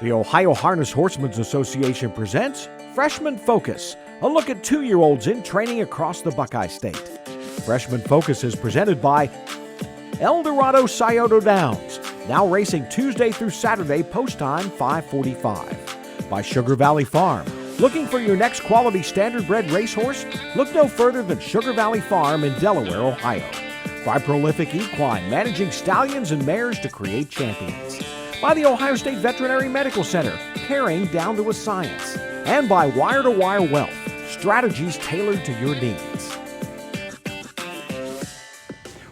The Ohio Harness Horsemen's Association presents Freshman Focus, a look at 2-year-olds in training across the Buckeye State. Freshman Focus is presented by Eldorado Scioto Downs, now racing Tuesday through Saturday, post time 5:45. By Sugar Valley Farm. Looking for your next quality standard-bred racehorse? Look no further than Sugar Valley Farm in Delaware, Ohio. By Prolific Equine, managing stallions and mares to create champions. By the Ohio State Veterinary Medical Center, caring down to a science. And by Wire-to-Wire Wealth, strategies tailored to your needs.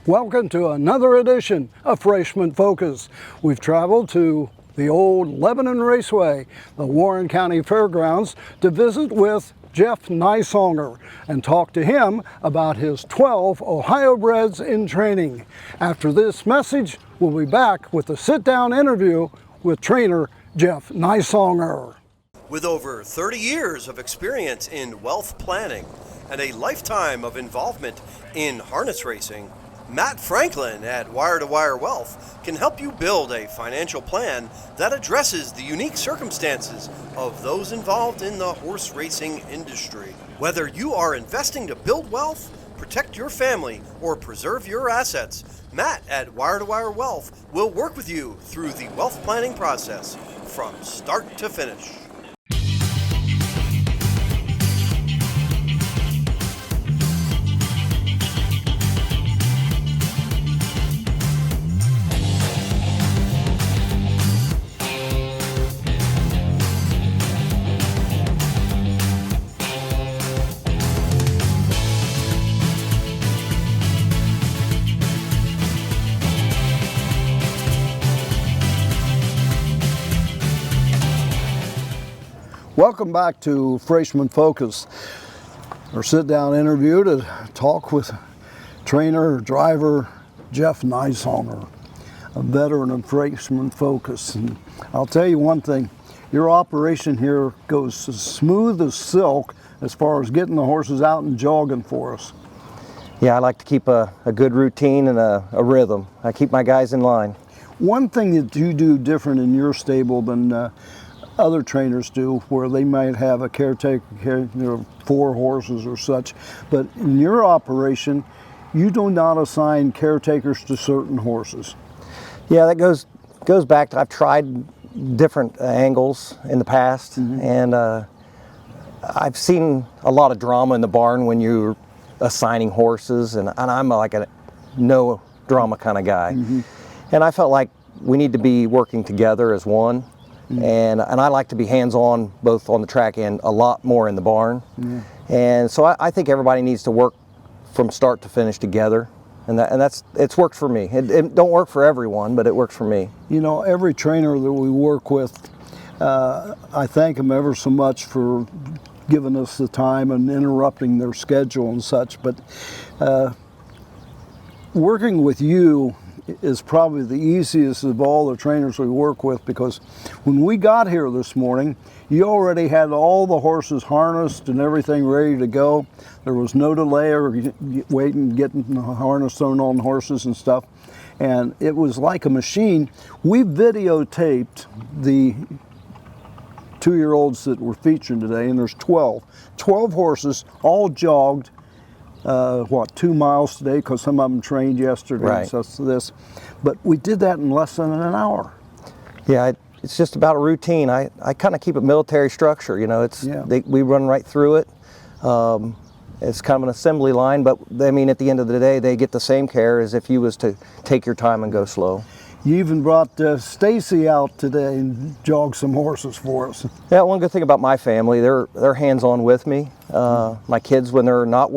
Welcome to another edition of Freshman Focus. We've traveled to the old Lebanon Raceway, the Warren County Fairgrounds, to visit with Jeff Nisonger and talk to him about his 12 Ohio breds in training. After this message, we'll be back with a sit-down interview with trainer Jeff Nisonger. With over 30 years of experience in wealth planning and a lifetime of involvement in harness racing, Matt Franklin at Wire-to-Wire Wealth can help you build a financial plan that addresses the unique circumstances of those involved in the horse racing industry. Whether you are investing to build wealth, protect your family, or preserve your assets, Matt at Wire-to-Wire Wealth will work with you through the wealth planning process from start to finish. Welcome back to Freshman Focus, our sit-down interview to talk with trainer, driver Jeff Nisonger, a veteran of Freshman Focus. And I'll tell you one thing, your operation here goes as smooth as silk as far as getting the horses out and jogging for us. Yeah, I like to keep a good routine and a rhythm. I keep my guys in line. One thing that you do different in your stable than other trainers do, where they might have a caretaker, 4 horses or such, but in your operation, you do not assign caretakers to certain horses. Yeah, that goes back to, I've tried different angles in the past, and I've seen a lot of drama in the barn when you're assigning horses, and I'm like a no drama kind of guy. And I felt like we need to be working together as one. And I like to be hands-on both on the track and a lot more in the barn. And so I think everybody needs to work from start to finish together, and it's worked for me. It don't work for everyone, but it works for me. You know, every trainer that we work with, I thank them ever so much for giving us the time and interrupting their schedule and such, but working with you is probably the easiest of all the trainers we work with, because when we got here this morning, you already had all the horses harnessed and everything ready to go. There was no delay or waiting, getting the harness thrown on horses and stuff. And it was like a machine. We videotaped the 2-year-olds that were featured today, and there's 12 horses, all jogged 2 miles today, because some of them trained yesterday. Right. So this, but we did that in less than an hour. Yeah, it's just about a routine. I kind of keep a military structure, you know. We run right through it. It's kind of an assembly line, but I mean, at the end of the day, they get the same care as if you was to take your time and go slow. You even brought Stacy out today and jogged some horses for us. Yeah, one good thing about my family, they're hands-on with me. My kids, when they're not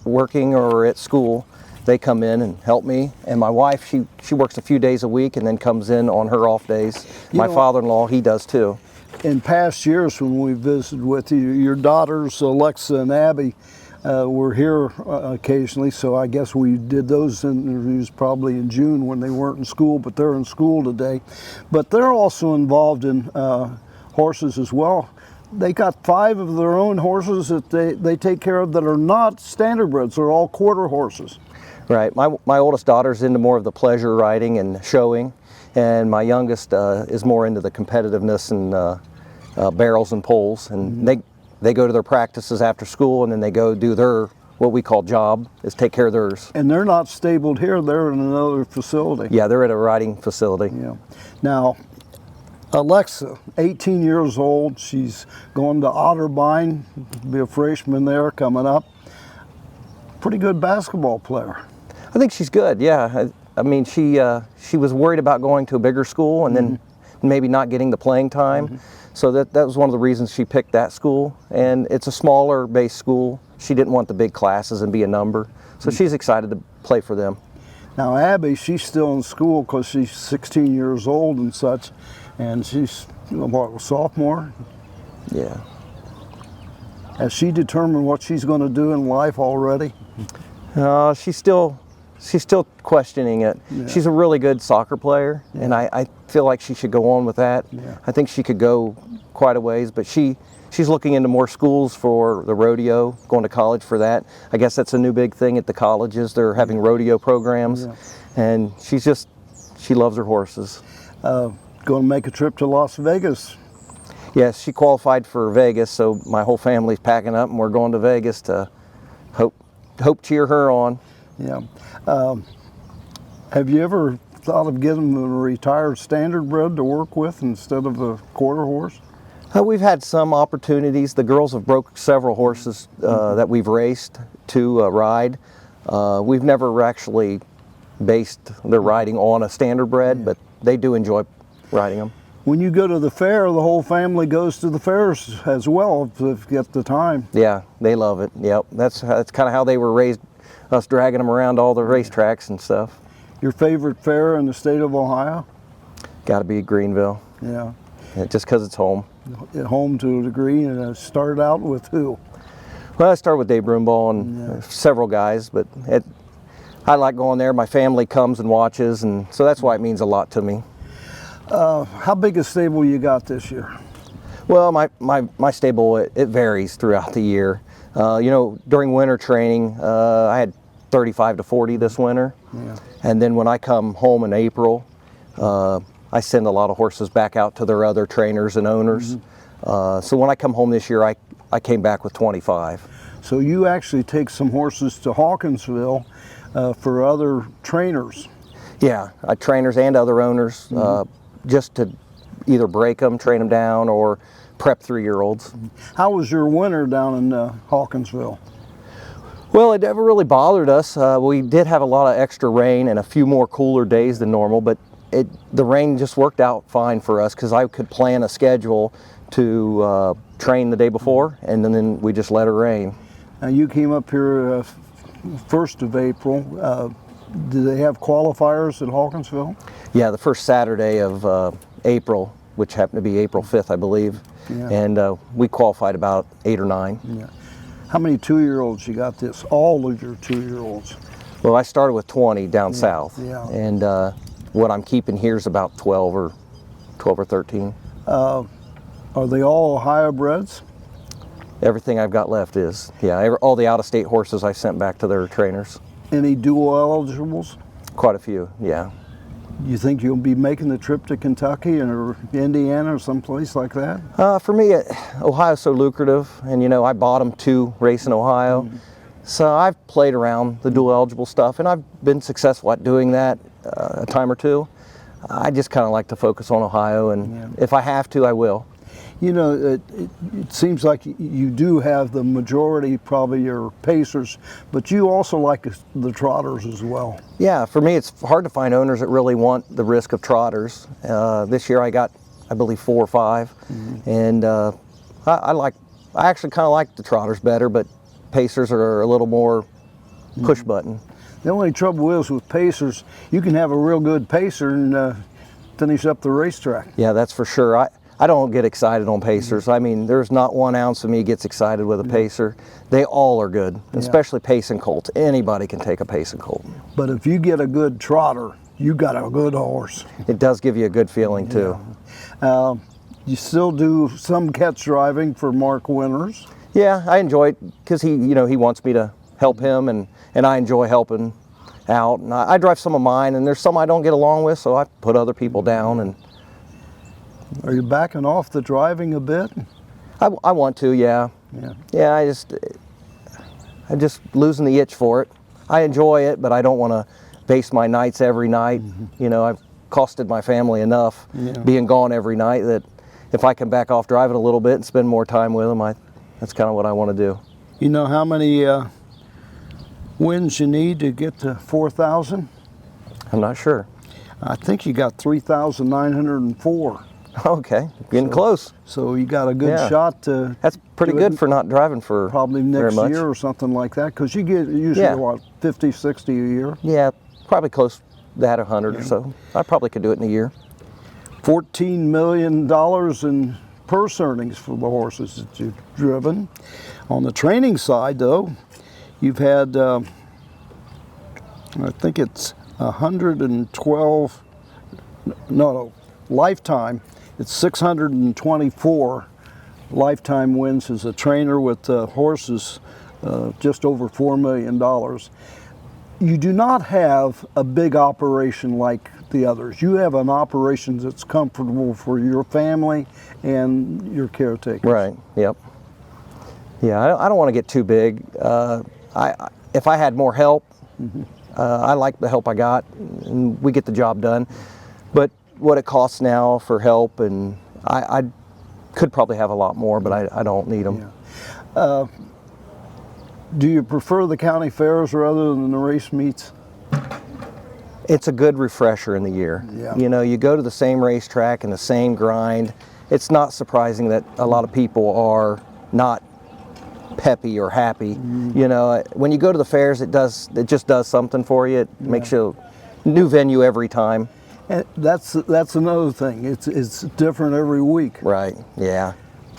working or at school, they come in and help me. And my wife, she works a few days a week and then comes in on her off days. My father-in-law, he does too. In past years when we visited with you, your daughters Alexa and Abby were here occasionally, so I guess we did those interviews probably in June when they weren't in school, but they're in school today. But they're also involved in horses as well. They got 5 of their own horses that they take care of that are not standardbreds. They're all quarter horses. Right. My oldest daughter's into more of the pleasure riding and showing, and my youngest is more into the competitiveness and barrels and poles, and they go to their practices after school, and then they go do their, what we call job, is take care of theirs. And they're not stabled here, they're in another facility. Yeah, they're at a riding facility. Yeah. Now, Alexa, 18 years old, she's going to Otterbein, be a freshman there coming up. Pretty good basketball player. I think she's good, yeah. I mean, she was worried about going to a bigger school and then maybe not getting the playing time. So that was one of the reasons she picked that school. And it's a smaller base school. She didn't want the big classes and be a number. So she's excited to play for them. Now Abby, she's still in school because she's 16 years old and such. And she's, what, a sophomore? Yeah. Has she determined what she's going to do in life already? She's still questioning it. Yeah. She's a really good soccer player, and I feel like she should go on with that. Yeah. I think she could go quite a ways, but she's looking into more schools for the rodeo, going to college for that. I guess that's a new big thing at the colleges. They're having rodeo programs, and she loves her horses. Going to make a trip to Las Vegas. Yes, she qualified for Vegas, so my whole family's packing up and we're going to Vegas to hope cheer her on. Yeah. Have you ever thought of getting a retired standardbred to work with instead of a quarter horse? We've had some opportunities. The girls have broke several horses that we've raced to ride. We've never actually based their riding on a standardbred, but they do enjoy riding them. When you go to the fair, the whole family goes to the fairs as well if you get the time. Yeah, they love it. Yep, that's kind of how they were raised, us dragging them around all the racetracks and stuff. Your favorite fair in the state of Ohio? Got to be Greenville. Yeah. Just because it's home. At home to a degree, and started out with who? Well, I started with Dave Broomball and several guys, but I like going there. My family comes and watches, and so that's why it means a lot to me. How big a stable you got this year? Well, my stable, it varies throughout the year. You know, during winter training, I had 35 to 40 this winter. Yeah. And then when I come home in April, I send a lot of horses back out to their other trainers and owners. So when I come home this year, I came back with 25. So you actually take some horses to Hawkinsville for other trainers. Yeah, trainers and other owners, just to either break them, train them down, or prep 3-year-olds. How was your winter down in Hawkinsville? Well, it never really bothered us. We did have a lot of extra rain and a few more cooler days than normal, but the rain just worked out fine for us because I could plan a schedule to train the day before, and then we just let it rain. Now you came up here 1st of April. Do they have qualifiers at Hawkinsville? Yeah, the first Saturday of April, which happened to be April 5th, I believe. Yeah. And we qualified about 8 or 9. Yeah. How many 2-year-olds you got this? All of your 2-year-olds? Well, I started with 20 down south. Yeah. And what I'm keeping here is about 12 or 13. Are they all Ohio breds? Everything I've got left is. Yeah, all the out-of-state horses I sent back to their trainers. Any dual eligibles? Quite a few, yeah. You think you'll be making the trip to Kentucky or Indiana or someplace like that? For me, Ohio's so lucrative, and you know, I bought them to race in Ohio. So I've played around the dual eligible stuff, and I've been successful at doing that a time or two. I just kind of like to focus on Ohio, and if I have to, I will. You know, it seems like you do have the majority, probably your pacers, but you also like the trotters as well. Yeah, for me it's hard to find owners that really want the risk of trotters. This year I got, I believe, 4 or 5, and I actually kind of like the trotters better, but pacers are a little more push button. The only trouble is with pacers, you can have a real good pacer and finish up the racetrack. Yeah, that's for sure. I don't get excited on pacers. I mean, there's not 1 ounce of me gets excited with a pacer. They all are good, especially pace and colts. Anybody can take a pace and colt. But if you get a good trotter, you got a good horse. It does give you a good feeling too. You still do some catch driving for Mark Winters. Yeah, I enjoy it because he wants me to help him, and I enjoy helping out. And I drive some of mine, and there's some I don't get along with, so I put other people down. And Are you backing off the driving a bit? I want to, yeah. Yeah, I'm just losing the itch for it. I enjoy it, but I don't want to base my nights every night. You know, I've costed my family enough being gone every night that if I can back off driving a little bit and spend more time with them, that's kind of what I want to do. You know how many wins you need to get to 4,000? I'm not sure. I think you got 3,904. Okay, getting close. So you got a good shot to. That's pretty good for not driving for probably very next much. year or something like that, because you get usually what, 50, 60 a year. Yeah, probably close to that, 100 or so. I probably could do it in a year. $14 million in purse earnings for the horses that you've driven. On the training side, though, you've had, I think it's 112, no, lifetime. It's 624 lifetime wins as a trainer with horses, just over $4 million. You do not have a big operation like the others. You have an operation that's comfortable for your family and your caretakers. Right, yep. Yeah, I don't want to get too big. If I had more help, I like the help I got, and we get the job done. But what it costs now for help, and I could probably have a lot more, but I don't need them. Yeah. Do you prefer the county fairs rather than the race meets? It's a good refresher in the year. Yeah. You know, you go to the same racetrack and the same grind. It's not surprising that a lot of people are not peppy or happy. You know, when you go to the fairs, it just does something for you. It makes you a new venue every time. And that's another thing. It's different every week. Right. Yeah.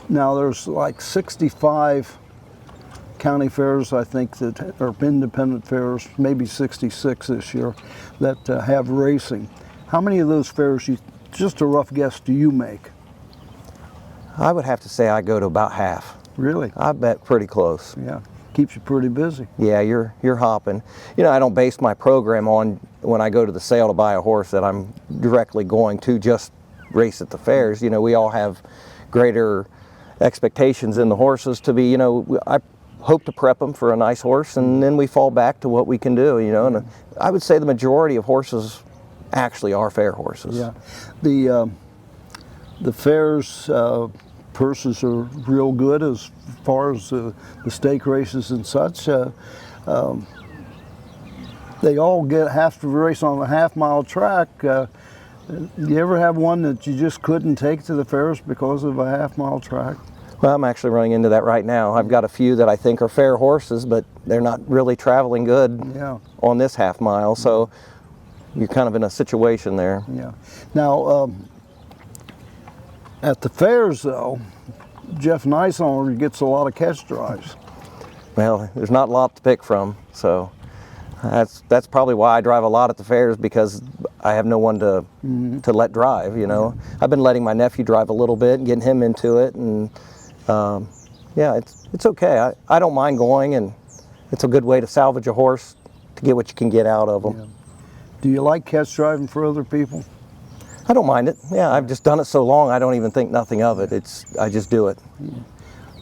Now there's like 65 county fairs, I think, that are independent fairs, maybe 66 this year, that have racing. How many of those fairs, just a rough guess, do you make? I would have to say I go to about half. Really? I bet pretty close. Yeah. Keeps you pretty busy. Yeah, you're hopping. You know, I don't base my program on when I go to the sale to buy a horse that I'm directly going to just race at the fairs. You know, we all have greater expectations in the horses to be, you know, I hope to prep them for a nice horse, and then we fall back to what we can do, you know. And I would say the majority of horses actually are fair horses. Yeah. The fairs purses are real good as far as the stake races and such. They all have to race on a half-mile track. You ever have one that you just couldn't take to the fairs because of a half-mile track? Well, I'm actually running into that right now. I've got a few that I think are fair horses, but they're not really traveling good on this half mile, so you're kind of in a situation there. Yeah. Now, at the fairs, though, Jeff Nisonger gets a lot of catch drives. Well, there's not a lot to pick from, so that's probably why I drive a lot at the fairs, because I have no one to let drive, you know. I've been letting my nephew drive a little bit and getting him into it, and yeah, it's okay. I don't mind going, and it's a good way to salvage a horse to get what you can get out of them. Yeah. Do you like catch driving for other people? I don't mind it. Yeah, I've just done it so long, I don't even think nothing of it. I just do it. Yeah.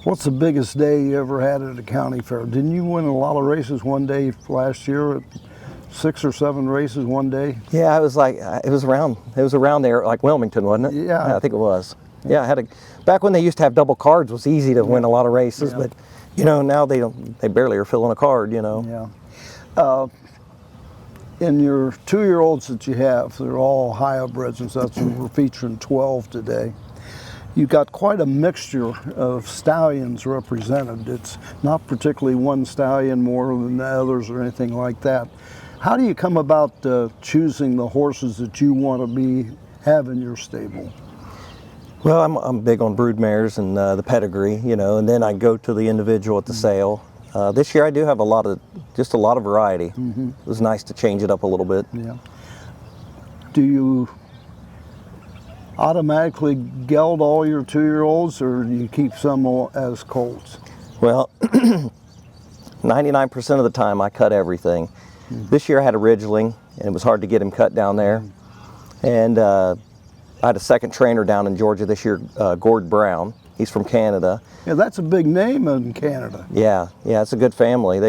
What's the biggest day you ever had at a county fair? Didn't you win a lot of races one day last year? 6 or 7 races one day? Yeah, it was around there, like Wilmington, wasn't it? Yeah. I think it was. Yeah, back when they used to have double cards, it was easy to win a lot of races, but you know, now they barely are filling a card, you know. Yeah. In your 2-year-olds that you have, they're all hyobrids and such, and we're featuring 12 today. You've got quite a mixture of stallions represented. It's not particularly one stallion more than the others or anything like that. How do you come about choosing the horses that you want to have in your stable? Well, I'm big on brood mares and the pedigree, you know, and then I go to the individual at the sale. This year I do have a lot of variety. It was nice to change it up a little bit. Yeah. Do you automatically geld all your 2-year-olds, or do you keep some as colts? Well, 99% of the time I cut everything. This year I had a ridgeling, and it was hard to get him cut down there. And I had a second trainer down in Georgia this year, Gord Brown. He's from Canada. Yeah, that's a big name in Canada. Yeah, it's a good family.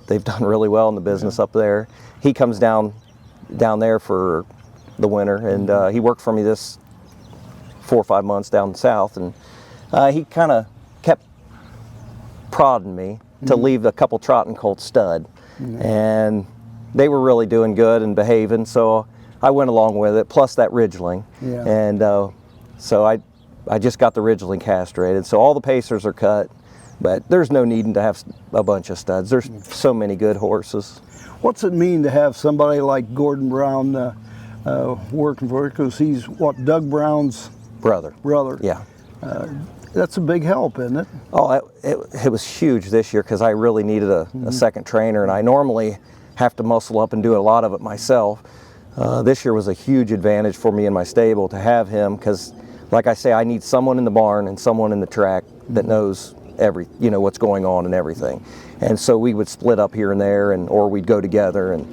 They've done really well in the business up there. He comes down there for the winter, and he worked for me this 4 or 5 months down south, and he kind of kept prodding me to leave a couple Trotting Colts stud, and they were really doing good and behaving, so I went along with it, plus that ridgeling. And so I just got the ridgeling castrated, so all the pacers are cut, but there's no needing to have a bunch of studs. There's so many good horses. What's it mean to have somebody like Gordon Brown working for you? Because he's, what, Doug Brown's brother? Yeah. That's a big help, isn't it? Oh, it was huge this year because I really needed a second trainer, and I normally have to muscle up and do a lot of it myself. This year was a huge advantage for me in my stable to have him because, like I say, I need someone in the barn and someone in the track that knows what's going on and everything. And so we would split up here and there, or we'd go together, and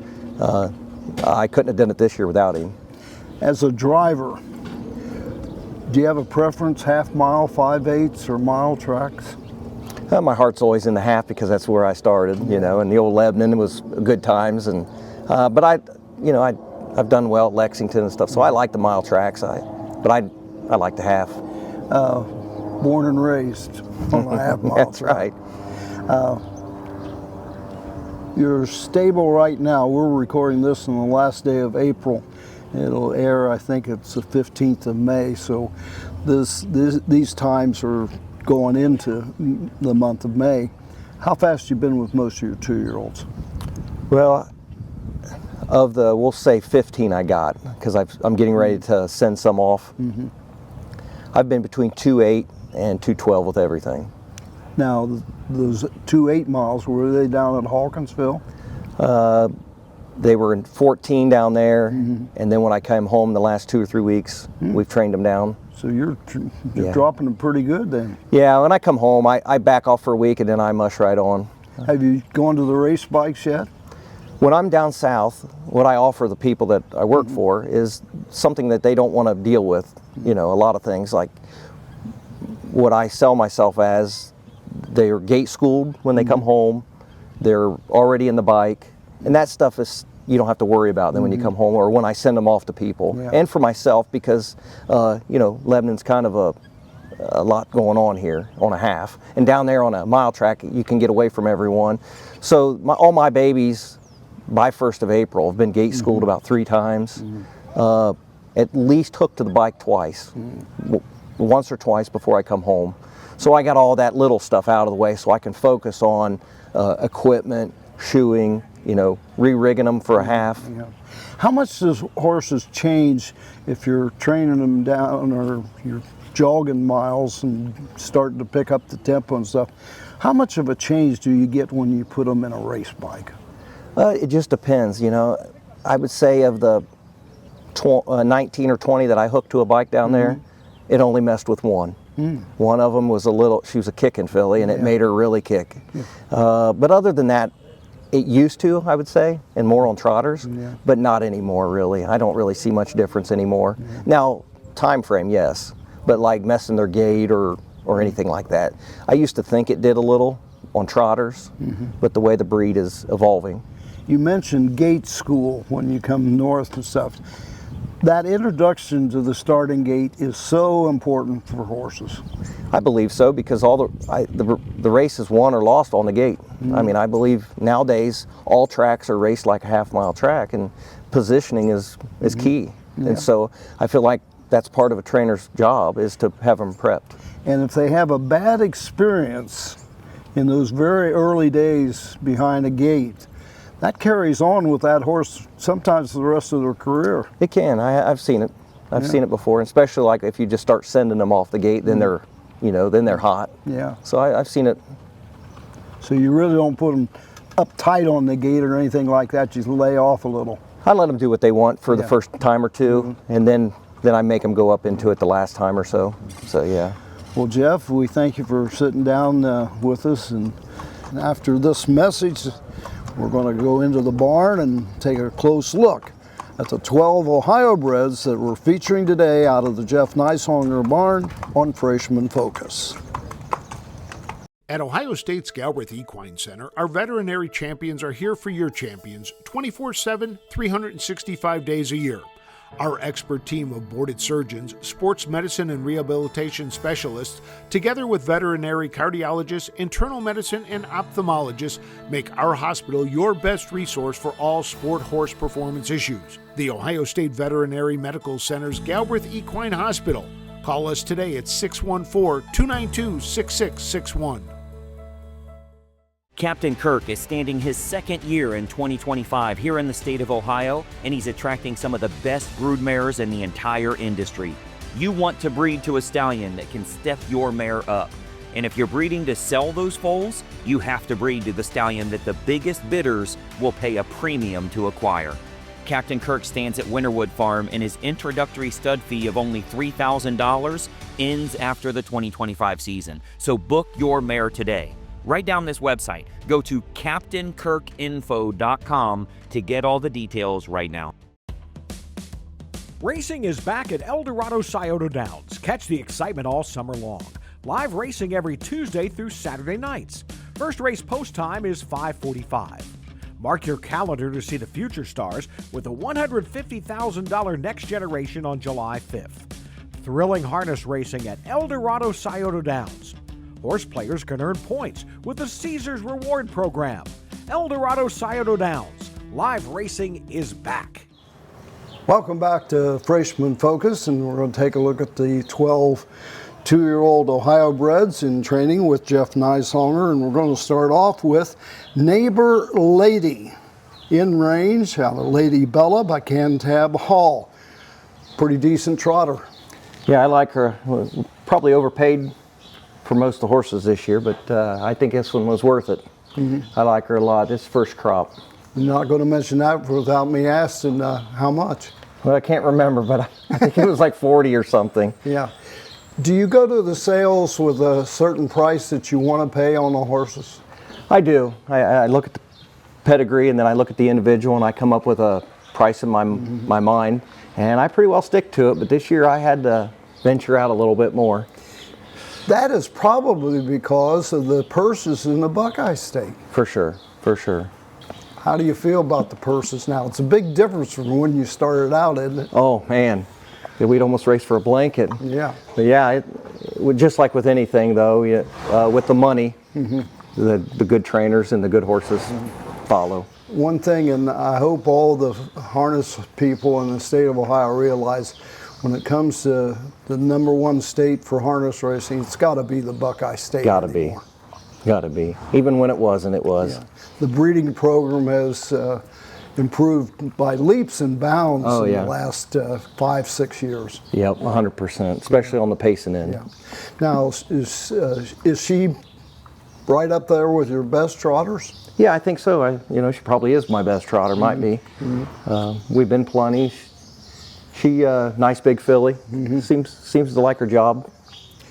I couldn't have done it this year without him. As a driver, do you have a preference, half mile, 5/8, or mile tracks? My heart's always in the half because that's where I started, and the old Lebanon was good times, and but I've done well at Lexington and stuff, so I like the mile tracks. But I like the half. Born and raised on a half mile. That's right. Your stable right now, we're recording this on the last day of April. It'll air, I think it's the 15th of May, so these times are going into the month of May. How fast you been with most of your 2-year-olds? Well, of the, we'll say 15 I got, because I'm getting ready to send some off. I've been between 2.8 and 2.12 with everything. Now, those 2 8-miles, were they down at Hawkinsville? They were in 14 down there, and then when I came home the last 2 or 3 weeks, we've trained them down. So you're dropping them pretty good then. Yeah, when I come home, I back off for a week and then I mush right on. Have you gone to the race bikes yet? When I'm down south, what I offer the people that I work for is something that they don't want to deal with. A lot of things, like what I sell myself as, they're gate schooled when they come home, they're already in the bike, and that stuff is, you don't have to worry about them when you come home or when I send them off to people. And for myself, because Lebanon's kind of a lot going on here on a half, and down there on a mile track you can get away from everyone. So all my babies by 1st of April have been gate schooled about 3 times, at least hooked to the bike twice, once or twice before I come home. So I got all that little stuff out of the way so I can focus on equipment, shoeing, re-rigging them for a half. How much does horses change if you're training them down or you're jogging miles and starting to pick up the tempo and stuff? How much of a change do you get when you put them in a race bike? It just depends, I would say of the 19 or 20 that I hooked to a bike down there, it only messed with one. One of them was she was a kicking filly, and it made her really kick. But other than that, it used to, I would say, and more on trotters, but not anymore really. I don't really see much difference anymore. Now, time frame, yes, but like messing their gait or anything like that. I used to think it did a little on trotters, but the way the breed is evolving. You mentioned gate school when you come north and stuff. That introduction to the starting gate is so important for horses. I believe so, because all the race is won or lost on the gate. I mean, I believe nowadays all tracks are raced like a half-mile track, and positioning is key. And so I feel like that's part of a trainer's job, is to have them prepped. And if they have a bad experience in those very early days behind a gate, that carries on with that horse sometimes the rest of their career. It can. I've seen it. I've seen it before, especially like if you just start sending them off the gate, then they're, then they're hot. Yeah. So I've seen it. So you really don't put them up tight on the gate or anything like that. You lay off a little. I let them do what they want for the first time or two, and then I make them go up into it the last time or so. So yeah. Well, Jeff, we thank you for sitting down with us, and after this message, We're going to go into the barn and take a close look at the 12 Ohio breds that we're featuring today out of the Jeff Nisonger barn on Freshman Focus. At Ohio State's Galbraith Equine Center, our veterinary champions are here for your champions 24/7, 365 days a year. Our expert team of boarded surgeons, sports medicine and rehabilitation specialists, together with veterinary cardiologists, internal medicine, and ophthalmologists, make our hospital your best resource for all sport horse performance issues. The Ohio State Veterinary Medical Center's Galbraith Equine Hospital. Call us today at 614-292-6661. Captain Kirk is standing his second year in 2025 here in the state of Ohio, and he's attracting some of the best brood mares in the entire industry. You want to breed to a stallion that can step your mare up. And if you're breeding to sell those foals, you have to breed to the stallion that the biggest bidders will pay a premium to acquire. Captain Kirk stands at Winterwood Farm, and his introductory stud fee of only $3,000 ends after the 2025 season. So book your mare today. Write down this website. Go to CaptainKirkInfo.com to get all the details right now. Racing is back at El Dorado Scioto Downs. Catch the excitement all summer long. Live racing every Tuesday through Saturday nights. First race post time is 5:45. Mark your calendar to see the future stars with a $150,000 Next Generation on July 5th. Thrilling harness racing at El Dorado Scioto Downs. Horse players can earn points with the Caesars Reward Program. El Dorado Scioto Downs. Live racing is back. Welcome back to Freshman Focus, and we're going to take a look at the 12 two-year-old Ohio breds in training with Jeff Nisonger, and we're going to start off with Neighbor Lady in range out of Lady Bella by Cantab Hall. Pretty decent trotter. Yeah, I like her. Probably overpaid for most of the horses this year, but I think this one was worth it. I like her a lot. This first crop. I'm not going to mention that without me asking how much. Well, I can't remember, but I think it was like 40 or something. Yeah. Do you go to the sales with a certain price that you want to pay on the horses? I do. I look at the pedigree, and then I look at the individual, and I come up with a price in my mind, and I pretty well stick to it, but this year I had to venture out a little bit more. That is probably because of the purses in the Buckeye State. For sure, for sure. How do you feel about the purses now? It's a big difference from when you started out, isn't it? Oh, man. We'd almost race for a blanket. Yeah. But yeah, it just like with anything, though, with the money, the good trainers and the good horses follow. One thing, and I hope all the harness people in the state of Ohio realize, when it comes to the #1 state for harness racing, it's got to be the Buckeye State. Got to be. Got to be. Even when it wasn't, it was. Yeah. The breeding program has improved by leaps and bounds in the last 5-6 years. Yep, 100%, especially on the pacing end. Yeah. Now, is she right up there with your best trotters? Yeah, I think so. She probably is my best trotter, might be. We've been plenty. She nice big filly. Seems to like her job.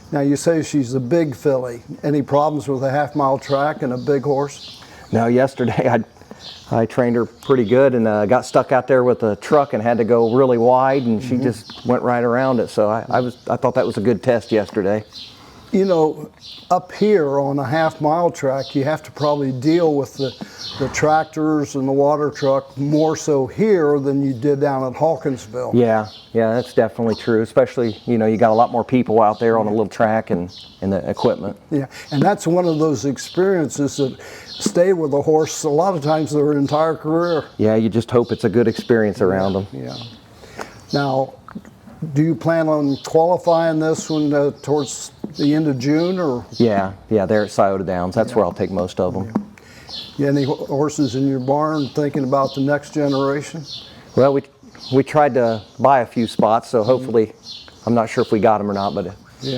Now you say she's a big filly. Any problems with a half-mile track and a big horse? No, yesterday I trained her pretty good and got stuck out there with a truck and had to go really wide, and she just went right around it. So I thought that was a good test yesterday. You know, up here on a half-mile track, you have to probably deal with the tractors and the water truck more so here than you did down at Hawkinsville. Yeah, that's definitely true. Especially, you got a lot more people out there on a little track and the equipment. Yeah, and that's one of those experiences that stay with a horse a lot of times their entire career. Yeah, you just hope it's a good experience around them. Yeah. Now, do you plan on qualifying this one towards the end of June, or? Yeah, there at Scioto Downs. That's where I'll take most of them. You any horses in your barn thinking about the next generation? Well, we tried to buy a few spots, so hopefully, I'm not sure if we got them or not, but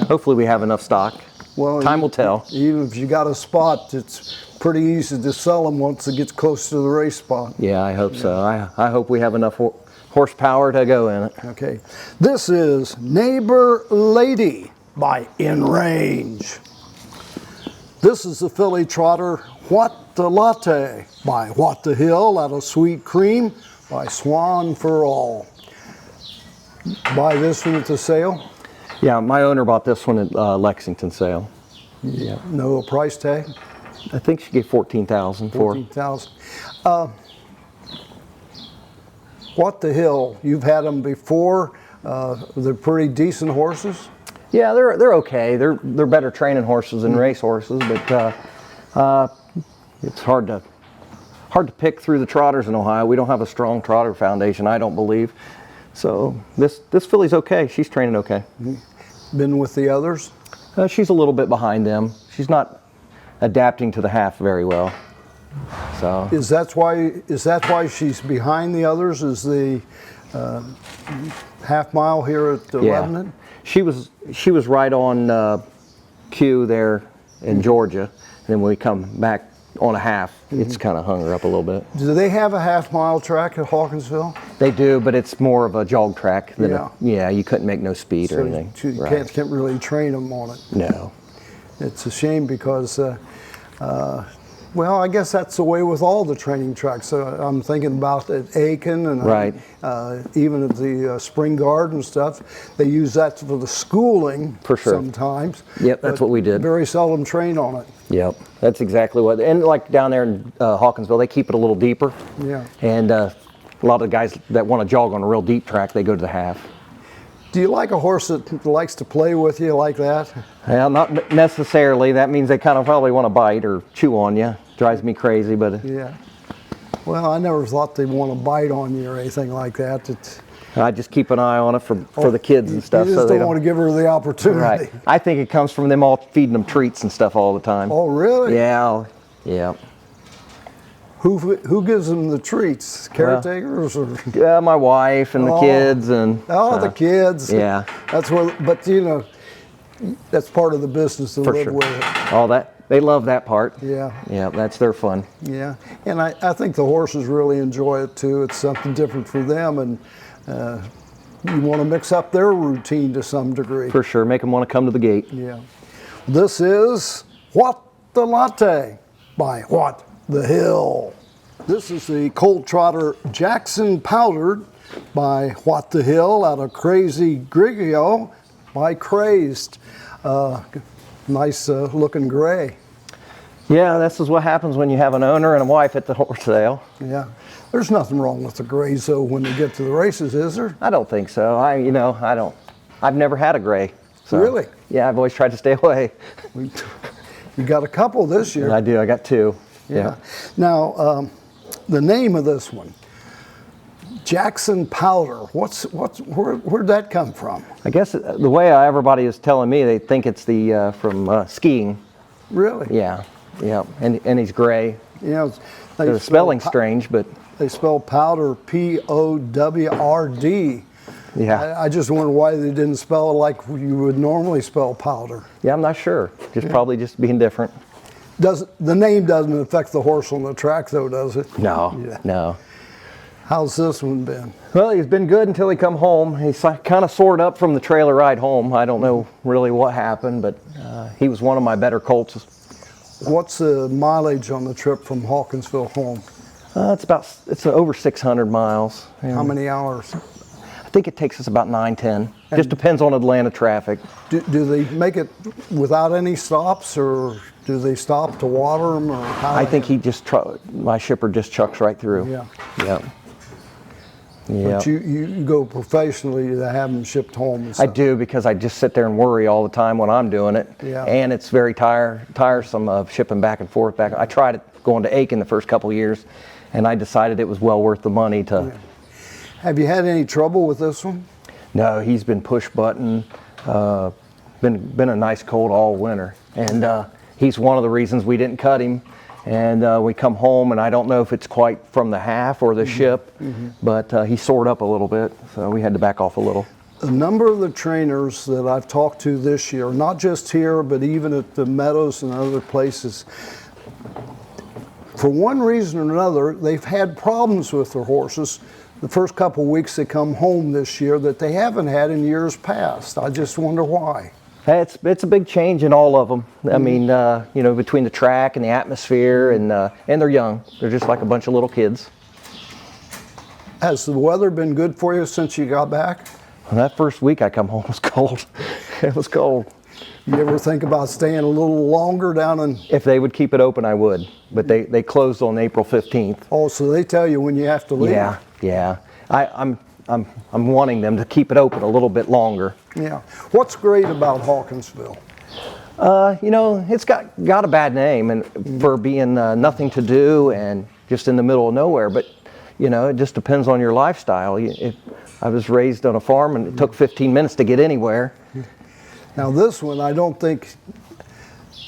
hopefully we have enough stock. Well, time will tell. Even if you got a spot, it's pretty easy to sell them once it gets close to the race spot. Yeah, I hope so. I hope we have enough horsepower to go in it. Okay. This is Neighbor Lady by In Range. This is the filly trotter, What the Latte. by What the Hill out of Sweet Cream by Swan for All. Buy this one at the sale? Yeah, my owner bought this one at Lexington sale. Yeah. No price tag? I think she gave $14,000 for it. $14,000. What the Hill, you've had them before. They're pretty decent horses. Yeah, they're okay. They're better training horses than race horses, but it's hard to pick through the trotters in Ohio. We don't have a strong trotter foundation, I don't believe. So this filly's okay. She's training okay. Been with the others? She's a little bit behind them. She's not adapting to the half very well. So Is that why she's behind the others? Is the half mile here at Lebanon? She was right on cue there in Georgia, and then when we come back on a half, it's kind of hung her up a little bit. Do they have a half mile track at Hawkinsville? They do, but it's more of a jog track than you couldn't make no speed or anything. So you Right. can't really train them on it. No. It's a shame because, well, I guess that's the way with all the training tracks. I'm thinking about at Aiken and Right. Even at the Spring Garden stuff. They use that for the schooling For sure. sometimes. Yep, that's but what we did. Very seldom train on it. Yep, that's exactly what. And like down there in Hawkinsville, they keep it a little deeper. Yeah. And a lot of guys that want to jog on a real deep track, they go to the half. Do you like a horse that likes to play with you like that? Well, not necessarily. That means they kind of probably want to bite or chew on you. Drives me crazy, but Yeah. Well, I never thought they'd want to bite on you or anything like that. I just keep an eye on it for the kids and stuff. You just so they don't want to give her the opportunity. Right. I think it comes from them all feeding them treats and stuff all the time. Oh, really? Yeah. Yeah. Who gives them the treats? Caretakers or? Yeah, my wife and the kids and. The kids. Yeah. That's where, but you know, that's part of the business to For live sure. with it. All that. They love that part. Yeah. Yeah, that's their fun. Yeah. And I think the horses really enjoy it too. It's something different for them, and you want to mix up their routine to some degree. For sure. Make them want to come to the gate. Yeah. This is What the Latte by What the Hill. This is the Colt Trotter Jackson Powdered by What the Hill out of Crazy Grigio by Crazed. Nice looking gray. Yeah, this is what happens when you have an owner and a wife at the horse sale. Yeah. There's nothing wrong with the grays though when they get to the races, is there? I don't think so. I've never had a gray. So, Really? Yeah, I've always tried to stay away. You got a couple this year. I do. I got two. Yeah. Now, the name of this one, Jackson Powder. Where'd that come from? I guess the way everybody is telling me, they think it's the from skiing. Really? Yeah. Yeah. And he's gray. You know, The spelling's strange, but they spell powder P-O-W-R-D. yeah. I just wonder why they didn't spell it like you would normally spell powder. Yeah, I'm not sure. Probably just being different. The name doesn't affect the horse on the track though, does it? No. Yeah. No. How's this one been? Well, he's been good until he come home. He's kind of soared up from the trailer ride home. I don't know really what happened, but he was one of my better colts. What's the mileage on the trip from Hawkinsville home? It's over 600 miles. How many hours? I think it takes us about 9-10. Just depends on Atlanta traffic. Do they make it without any stops, or do they stop to water them, or how? I think my shipper just chucks right through. Yeah. Yeah. Yeah. But you go professionally to have them shipped home and I stuff. do, because I just sit there and worry all the time when I'm doing it. Yeah. And it's very tiresome of shipping back and forth. I tried it going to Aiken the first couple years, and I decided it was well worth the money to. Yeah. Have you had any trouble with this one? No, he's been push button, been a nice colt all winter, and he's one of the reasons we didn't cut him. And we come home, and I don't know if it's quite from the half or the ship, but he soared up a little bit, so we had to back off a little. A number of the trainers that I've talked to this year, not just here, but even at the Meadows and other places, for one reason or another, they've had problems with their horses the first couple of weeks they come home this year that they haven't had in years past. I just wonder why. It's a big change in all of them. I mean, you know, between the track and the atmosphere, and they're young. They're just like a bunch of little kids. Has the weather been good for you since you got back? Well, that first week I come home was cold. It was cold. You ever think about staying a little longer down in? If they would keep it open, I would. But they closed on April 15th. Oh, so they tell you when you have to leave? Yeah, yeah. I'm wanting them to keep it open a little bit longer. Yeah. What's great about Hawkinsville? You know, it's got a bad name and for being nothing to do and just in the middle of nowhere. But you know, it just depends on your lifestyle. I was raised on a farm, and it took 15 minutes to get anywhere. Now this one, I don't think,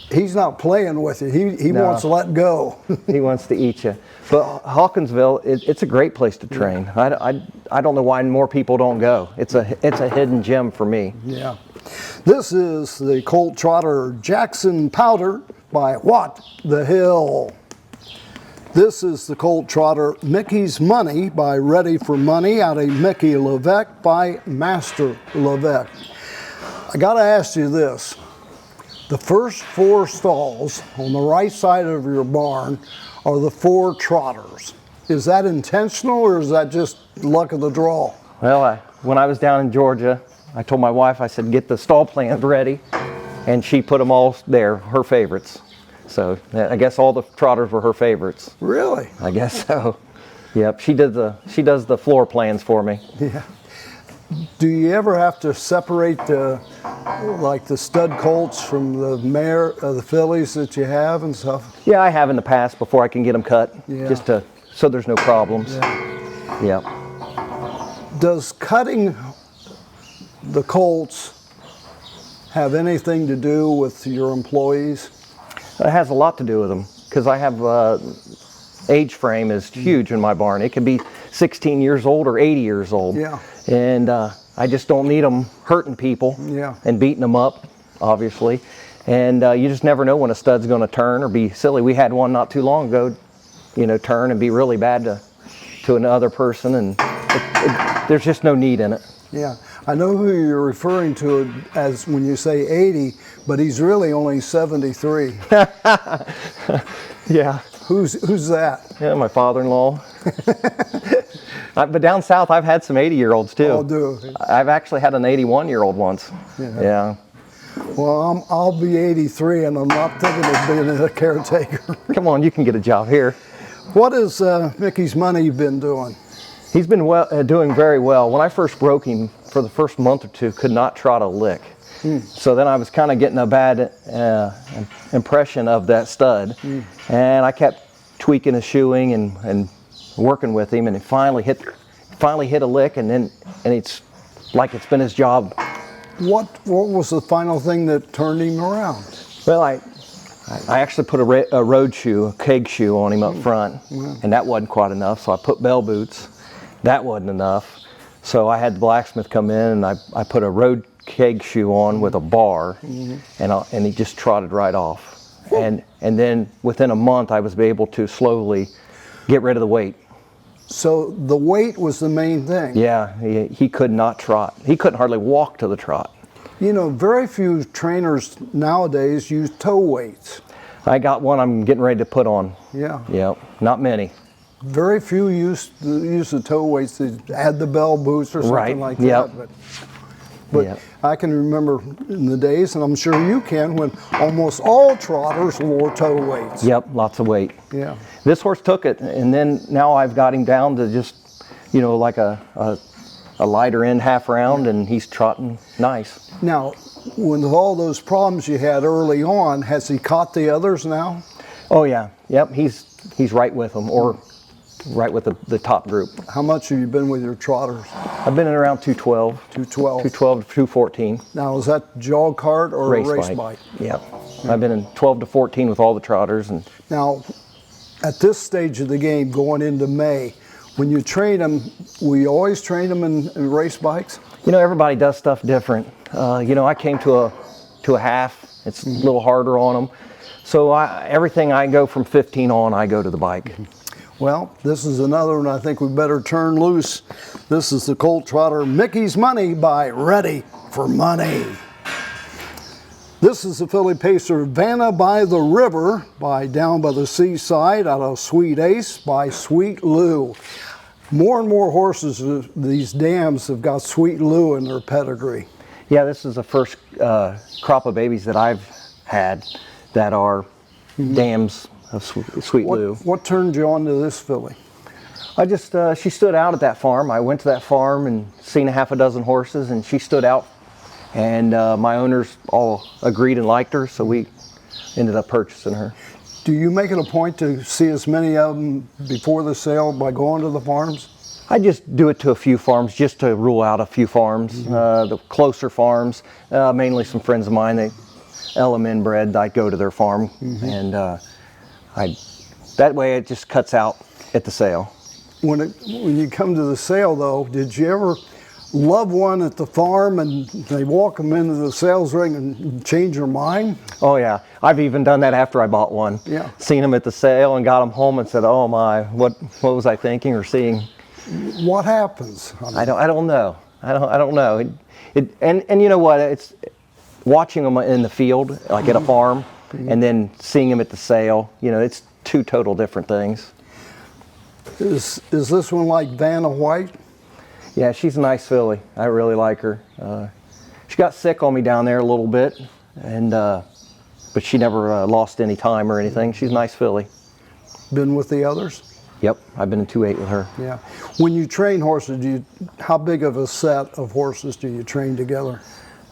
he's not playing with you. He No. wants to let go. He wants to eat you. But Hawkinsville, it's a great place to train. I don't know why more people don't go. It's a hidden gem for me. Yeah. This is the Colt Trotter Jackson Powder by What the Hill. This is the Colt Trotter Mickey's Money by Ready for Money out of Mickey Levesque by Master Levesque. I gotta ask you this. The first 4 stalls on the right side of your barn are the 4 trotters. Is that intentional or is that just luck of the draw? Well, when I was down in Georgia, I told my wife, I said, get the stall plans ready, and she put them all there, her favorites. So I guess all the trotters were her favorites. Really? I guess so. Yep, she does the floor plans for me. Yeah. Do you ever have to separate like the stud colts from the fillies that you have and stuff? Yeah, I have in the past before I can get them cut, Yeah. so there's no problems. Yeah. Yep. Does cutting the colts have anything to do with your employees? It has a lot to do with them because I have age frame is huge in my barn. It can be 16 years old or 80 years old. Yeah. And I just don't need them hurting people Yeah. and beating them up, obviously. And you just never know when a stud's going to turn or be silly. We had one not too long ago, you know, turn and be really bad to another person, and there's just no need in it. Yeah. I know who you're referring to as when you say 80, but he's really only 73. Yeah. Who's that? Yeah, my father-in-law. But down south, I've had some 80-year-olds too. Oh, do. I've actually had an 81-year-old once. Yeah. Well, I'll be 83, and I'm not thinking of being a caretaker. Come on, you can get a job here. What has Mickey's Money been doing? He's been doing very well. When I first broke him, for the first month or two, could not trot a lick. So then I was kind of getting a bad impression of that stud, and I kept tweaking his shoeing and working with him, and it finally hit a lick, and it's like it's been his job. What was the final thing that turned him around? Well, I actually put a road shoe, a keg shoe on him up front, and that wasn't quite enough, so I put bell boots. That wasn't enough, so I had the blacksmith come in, and I put a road keg shoe on with a bar, and he just trotted right off. And then within a month, I was able to slowly get rid of the weight. So the weight was the main thing. Yeah, he could not trot. He couldn't hardly walk to the trot. You know, very few trainers nowadays use toe weights. I got one I'm getting ready to put on. Yeah. Yep, not many. Very few use the toe weights. They add the bell boots or something Right. like Yep. that. But Yep. I can remember in the days, and I'm sure you can, when almost all trotters wore toe weights. Yep, lots of weight. Yeah. This horse took it, and then now I've got him down to just, you know, like a lighter end half round, and he's trotting nice. Now, with all those problems you had early on, has he caught the others now? Oh yeah, yep, he's right with them, or right with the top group. How much have you been with your trotters? I've been in around 212. 212. 212 to 214. Now, is that jog cart or a race bike? Yep. I've been in 12 to 14 with all the trotters. And Now, at this stage of the game, going into May, when you train them, we always train them in race bikes? you know, everybody does stuff different. You know, I came to a half. It's a little harder on them. So everything I go from 15 on, I go to the bike. Well, this is another one I think we better turn loose. This is the Colt Trotter Mickey's Money by Ready for Money. This is the filly pacer Vanna by the River by Down by the Seaside out of Sweet Ace by Sweet Lou. More and more horses, these dams have got Sweet Lou in their pedigree. Yeah, this is the first crop of babies that I've had that are dams of Sweet Lou. What turned you on to this filly? I just, she stood out at that farm. I went to that farm and seen a half a dozen horses, and she stood out. And my owners all agreed and liked her, so we ended up purchasing her. Do you make it a point to see as many of them before the sale by going to the farms? I just do it to a few farms, just to rule out a few farms, the closer farms, mainly some friends of mine, they LM inbred, I'd go to their farm, and that way it just cuts out at the sale. When you come to the sale though, did you ever love one at the farm and they walk them into the sales ring and change your mind? Oh yeah, I've even done that after I bought one. Yeah. Seen them at the sale and got them home and said, oh my, what was I thinking or seeing? What happens? I don't know. I don't know. And you know what? It's watching them in the field, like at a farm, and then seeing them at the sale. You know, it's two total different things. Is this one like Vanna White? Yeah, she's a nice filly. I really like her. She got sick on me down there a little bit, and but she never lost any time or anything. She's a nice filly. Been with the others? Yep, I've been in 2-8 with her. Yeah. When you train horses, how big of a set of horses do you train together?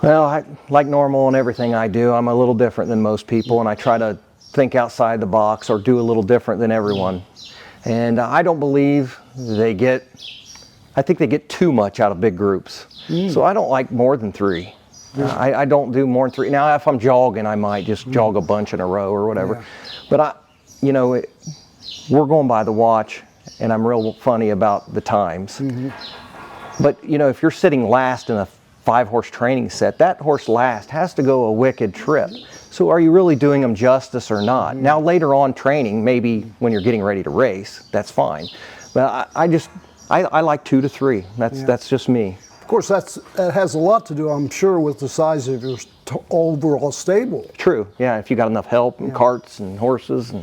Well, like normal in everything I do, I'm a little different than most people, and I try to think outside the box or do a little different than everyone. And I don't believe I think they get too much out of big groups. So I don't like more than 3. I don't do more than 3. Now, if I'm jogging, I might just jog a bunch in a row or whatever. Yeah. But we're going by the watch, and I'm real funny about the times. But if you're sitting last in a 5-horse training set, that horse last has to go a wicked trip. So are you really doing them justice or not? Now later on training, maybe when you're getting ready to race, that's fine. But I like 2 to 3. That's just me. Of course, that has a lot to do, I'm sure, with the size of your overall stable. True. Yeah. If you got enough help and carts and horses,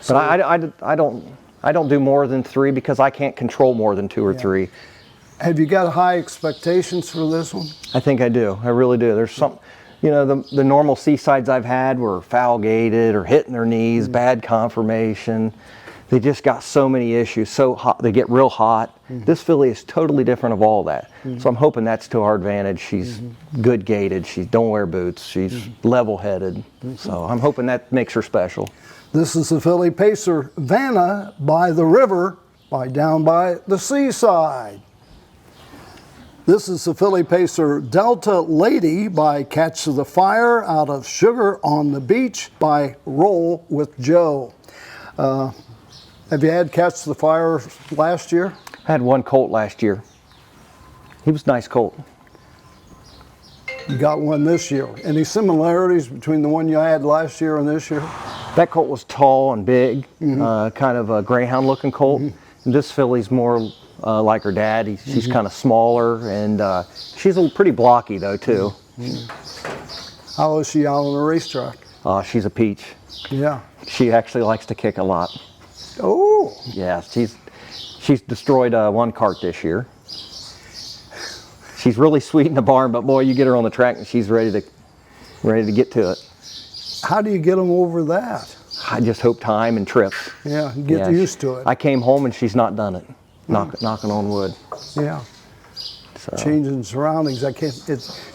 but I don't do more than 3 because I can't control more than 2 or 3. Have you got high expectations for this one? I think I do. I really do. There's some, the normal seasides I've had were foul gated or hitting their knees, bad conformation. They just got so many issues, so hot, they get real hot. This filly is totally different of all that. So I'm hoping that's to our advantage. She's good gated, she don't wear boots, she's level headed. So I'm hoping that makes her special. This is the filly pacer Vanna by the River by Down by the Seaside. This is the filly pacer Delta Lady by Catch the Fire out of Sugar on the Beach by Roll with Joe. Have you had Catch the Fire last year? I had one colt last year. He was a nice colt. You got one this year. Any similarities between the one you had last year and this year? That colt was tall and big, kind of a greyhound looking colt. And this filly's more like her dad. She's kind of smaller, and she's pretty blocky though too. How is she out on the racetrack? She's a peach. Yeah. She actually likes to kick a lot. Oh. Yeah, she's destroyed one cart this year. She's really sweet in the barn, but boy, you get her on the track and she's ready to get to it. How do you get them over that? I just hope time and trips. Yeah, get used to it. I came home and she's not done it. Knocking on wood. Yeah. So. Changing surroundings.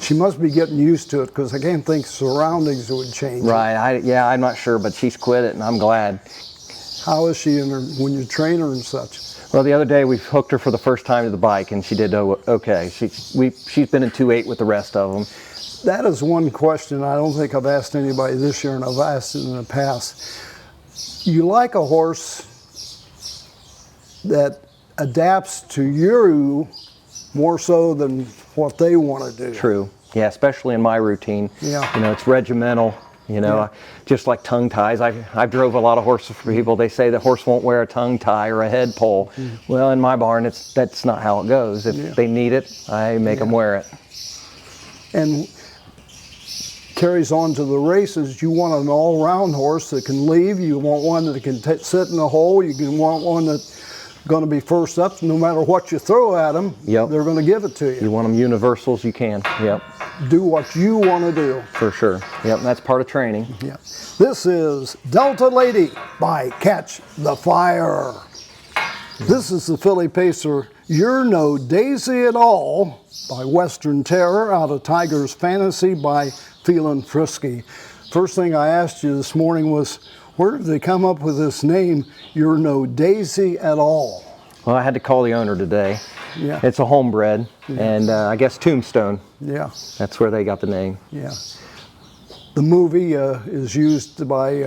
She must be getting used to it because I can't think surroundings would change. Right. I'm not sure, but she's quit it, and I'm glad. How is she when you train her and such? Well, the other day we hooked her for the first time to the bike, and she did okay. She's been in 2-8 with the rest of them. That is one question I don't think I've asked anybody this year, and I've asked it in the past. You like a horse that adapts to you more so than what they want to do. True. Yeah, especially in my routine. Yeah. It's regimental. Just like tongue ties. I've drove a lot of horses for people. They say the horse won't wear a tongue tie or a head pole. Well, in my barn, that's not how it goes. If they need it, I make them wear it. And carries on to the races, you want an all-round horse that can leave. You want one that can sit in the hole. You want one that's going to be first up. No matter what you throw at them, Yep. they're going to give it to you. You want them universals, you can. Yep. Do what you want to do. For sure. Yep, that's part of training. Yeah. This is Delta Lady by Catch the Fire. This is the filly pacer You're No Daisy at All by Western Terror out of Tiger's Fantasy by Feelin' Frisky. First thing I asked you this morning was, where did they come up with this name, You're No Daisy at All? Well, I had to call the owner today. Yeah. It's a homebred, and I guess Tombstone. Yeah, That's where they got the name. yeah. The movie is used by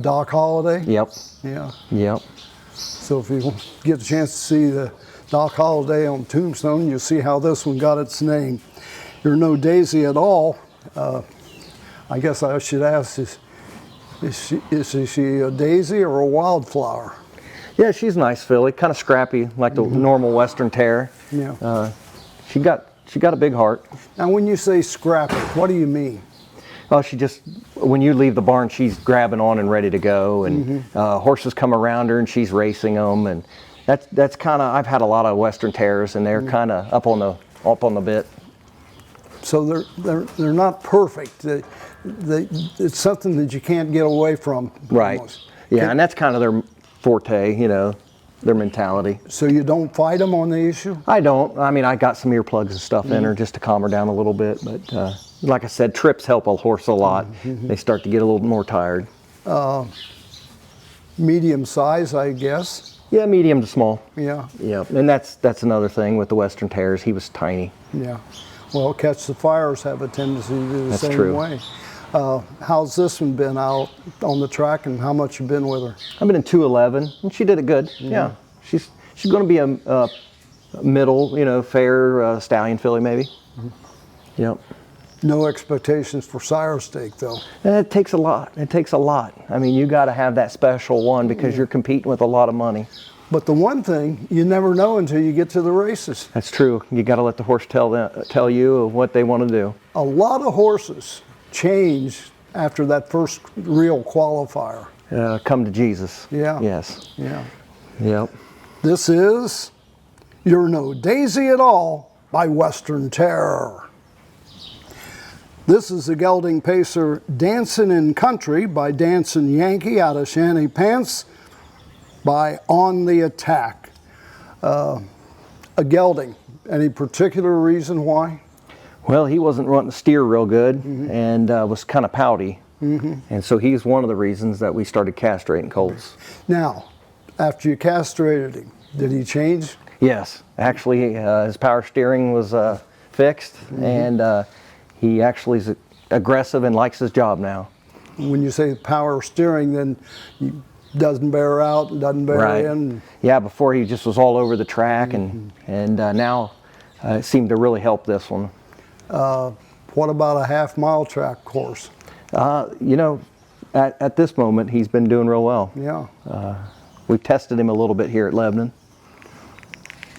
Doc Holliday. Yep. Yeah. Yep. So if you get a chance to see the Doc Holliday on Tombstone, you'll see how this one got its name. You're No Daisy at All. I guess I should ask, is she a daisy or a wildflower? Yeah, she's a nice filly, kind of scrappy, like the normal Western Terrier. Yeah. She got a big heart. Now when you say scrappy, what do you mean? Oh, she just, when you leave the barn, she's grabbing on and ready to go, and horses come around her and she's racing them, and that's kind of, I've had a lot of Western Terriers, and they're kind of up on the bit. So they're not perfect. It's something that you can't get away from. Right. Almost. Yeah, and that's kind of their forte, you know, their mentality. So you don't fight them on the issue? I don't. I mean, I got some earplugs and stuff in her just to calm her down a little bit, but like I said, trips help a horse a lot. They start to get a little more tired. Medium size, I guess. Yeah, medium to small. Yeah, Yeah, and that's another thing with the Western Terriers. He was tiny. yeah. Well, Catch the Fires have a tendency to do the That's same true. way. How's this one been out on the track, and how much you been with her? I've been in 211, and she did it good. Yeah, she's going to be a middle, you know, fair stallion filly maybe. Yep. No expectations for sire stake though. And it takes a lot. It takes a lot. I mean, you got to have that special one because you're competing with a lot of money. But the one thing, you never know until you get to the races. That's true. You got to let the horse tell you what they want to do. A lot of horses change after that first real qualifier. Come to Jesus. Yeah. Yes. Yeah. Yep. This is You're No Daisy at All by Western Terror. This is the gelding pacer Dancin' in Country by Dancin' Yankee out of Shanty Pants by On the Attack. A gelding, any particular reason why? Well, he wasn't wanting to steer real good and was kind of pouty. And so he's one of the reasons that we started castrating colts. Now, after you castrated him, did he change? Yes, actually his power steering was fixed, and he actually is aggressive and likes his job now. When you say power steering, then he doesn't bear out and doesn't bear in. Yeah, before he just was all over the track, and now it seemed to really help this one. What about a half-mile track course? You know, at this moment, he's been doing real well. Yeah. We've tested him a little bit here at Lebanon.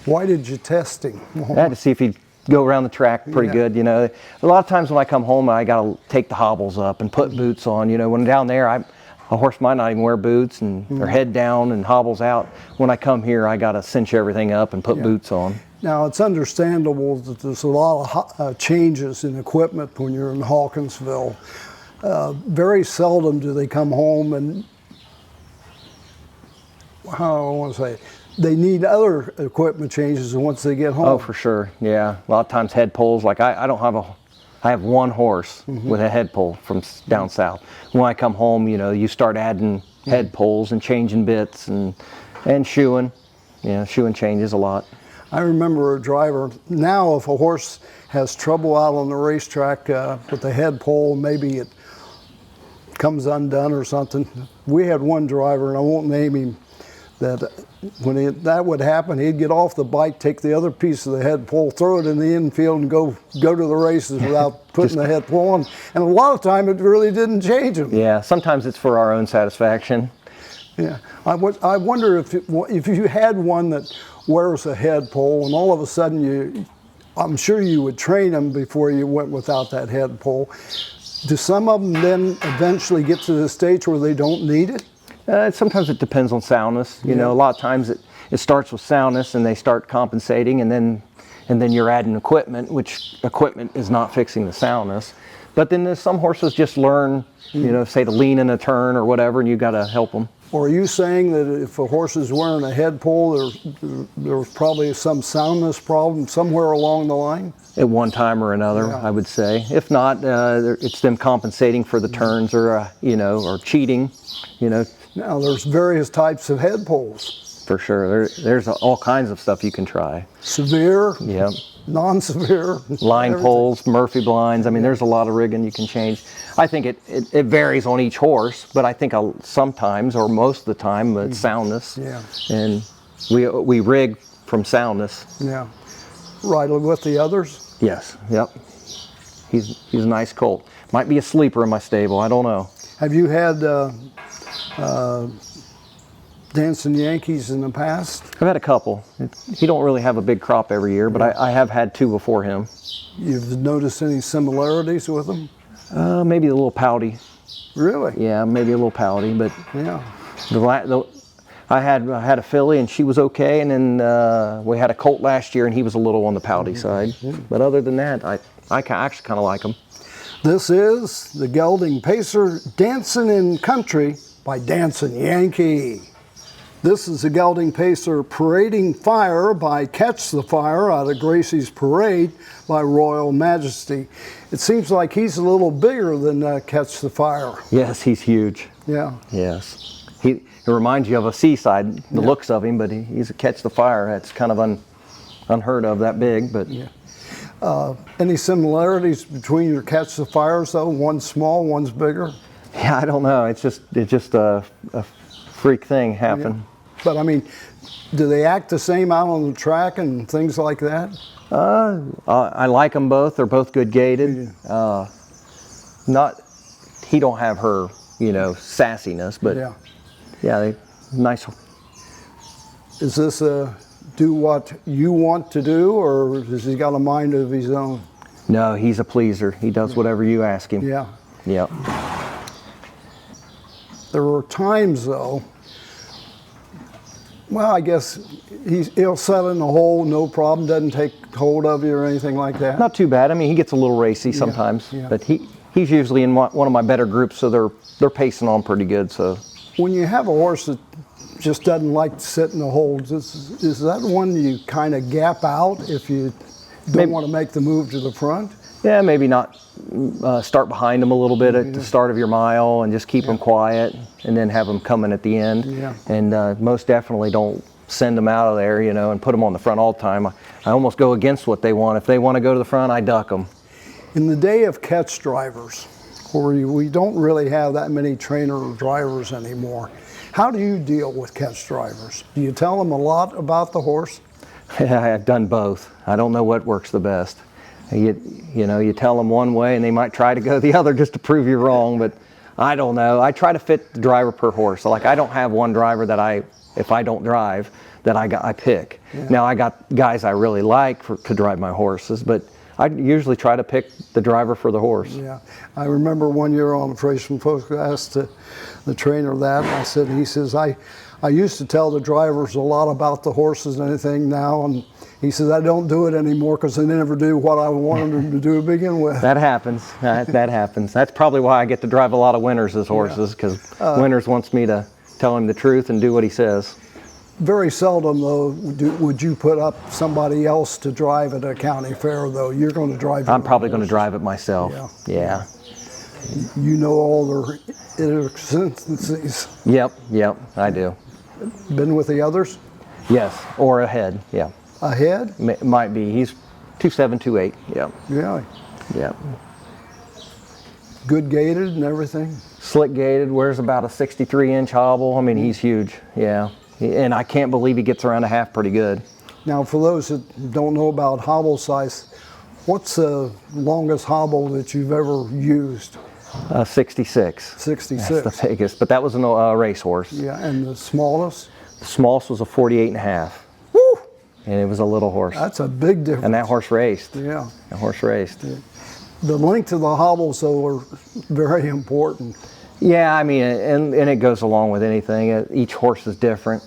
Why did you test him? I had to see if he'd go around the track pretty good, you know. A lot of times when I come home, I got to take the hobbles up and put boots on. You know, when down there, a horse might not even wear boots and their head down and hobbles out. When I come here, I got to cinch everything up and put boots on. Now, it's understandable that there's a lot of changes in equipment when you're in Hawkinsville. Very seldom do they come home and, how do I want to say it? They need other equipment changes once they get home. Oh, for sure, yeah. A lot of times head pulls, like I have one horse with a head pull from down south. When I come home, you know, you start adding head pulls and changing bits and shoeing. Yeah, shoeing changes a lot. I remember a driver, now if a horse has trouble out on the racetrack with the head pull, maybe it comes undone or something. We had one driver, and I won't name him, that when that would happen, he'd get off the bike, take the other piece of the head pull, throw it in the infield, and go to the races without putting the head pull on. And a lot of time, it really didn't change him. Yeah, sometimes it's for our own satisfaction. Yeah, I wonder if you had one that wears a head pole, and all of a sudden I'm sure you would train them before you went without that head pole. Do some of them then eventually get to the stage where they don't need it? Sometimes it depends on soundness. You know, a lot of times it starts with soundness and they start compensating, and then you're adding equipment, which equipment is not fixing the soundness. But then there's some horses just learn, you know, say to lean in a turn or whatever, and you got to help them. Or are you saying that if a horse is wearing a head pull, there's probably some soundness problem somewhere along the line? At one time or another, I would say. If not, it's them compensating for the turns, or you know, or cheating. You know. Now there's various types of head pulls. For sure, there's all kinds of stuff you can try. Severe. Yep. Non-severe. Line everything. pulls, Murphy blinds. I mean, there's a lot of rigging you can change. I think it varies on each horse, but I think sometimes, or most of the time, it's soundness. Yeah. And we rig from soundness. Yeah. Right with the others? Yes. Yep. He's a nice colt. Might be a sleeper in my stable. I don't know. Have you had Dancing Yankees in the past? I've had a couple. He don't really have a big crop every year, but I have had two before him. You've noticed any similarities with them? Maybe a little pouty. Really? Yeah, maybe a little pouty, but Yeah. I had a filly and she was okay, and then we had a colt last year and he was a little on the pouty side. But other than that, I actually kind of like him. This is the Gelding Pacer Dancing in Country by Dancing Yankee. This is the Gelding Pacer Parading Fire by Catch the Fire out of Gracie's Parade by Royal Majesty. It seems like he's a little bigger than Catch the Fire. Yes, he's huge. Yeah. Yes. He reminds you of a Seaside, the looks of him, but he's a Catch the Fire. That's kind of unheard of, that big. But Any similarities between your Catch the Fires though? One's small, one's bigger? yeah, I don't know. It's just a freak thing happened. But I mean, do they act the same out on the track and things like that? I like them both. They're both good gaited. He don't have her, you know, sassiness, but yeah, nice. Is this do what you want to do, or has he got a mind of his own? No, he's a pleaser. He does whatever you ask him. Yeah. Yep. There are times though, well, I guess he'll set in the hole, no problem, doesn't take hold of you or anything like that. Not too bad. I mean, he gets a little racy sometimes, but he's usually in one of my better groups, so they're pacing on pretty good. So when you have a horse that just doesn't like to sit in the holes, is that one you kind of gap out if you don't want to make the move to the front? yeah, maybe not start behind him a little bit at the start of your mile and just keep him quiet, and then have him coming at the end. Yeah. And most definitely don't send them out of there, you know, and put them on the front all the time. I almost go against what they want. If they want to go to the front, I duck them. In the day of catch drivers, where we don't really have that many trainer drivers anymore, how do you deal with catch drivers? Do you tell them a lot about the horse? I've done both. I don't know what works the best. You know, you tell them one way and they might try to go the other just to prove you wrong, but I don't know. I try to fit the driver per horse. So like, I don't have one driver that if I don't drive, that I pick. Yeah. Now I got guys I really like to drive my horses, but I usually try to pick the driver for the horse. Yeah, I remember one year on the Freshman Focus, I asked the trainer that, and he says, I used to tell the drivers a lot about the horses and anything now, and he says, I don't do it anymore because they never do what I wanted them to do to begin with. That happens. That happens. That's probably why I get to drive a lot of Winters as horses, because Winters wants me to tell him the truth and do what he says. Very seldom, though, would you put up somebody else to drive at a county fair, though? You're going to drive it. I'm probably going to drive it myself. Yeah. You know all their idiosyncrasies. Yep, I do. Been with the others? Yes, or ahead, yeah. Ahead? Might be. He's 2.7, 2.8, yeah. Yeah. Yeah. Good gaited and everything? Slick gaited, wears about a 63-inch hobble. I mean, he's huge, yeah. And I can't believe he gets around a half pretty good. Now, for those that don't know about hobble size, what's the longest hobble that you've ever used? 66. 66. That's the biggest, but that was a racehorse. Yeah, and the smallest? The smallest was a 48.5. Woo! And it was a little horse. That's a big difference. And that horse raced. Yeah. That horse raced. Yeah. The length of the hobbles, though, are very important. Yeah, I mean, and it goes along with anything. Each horse is different.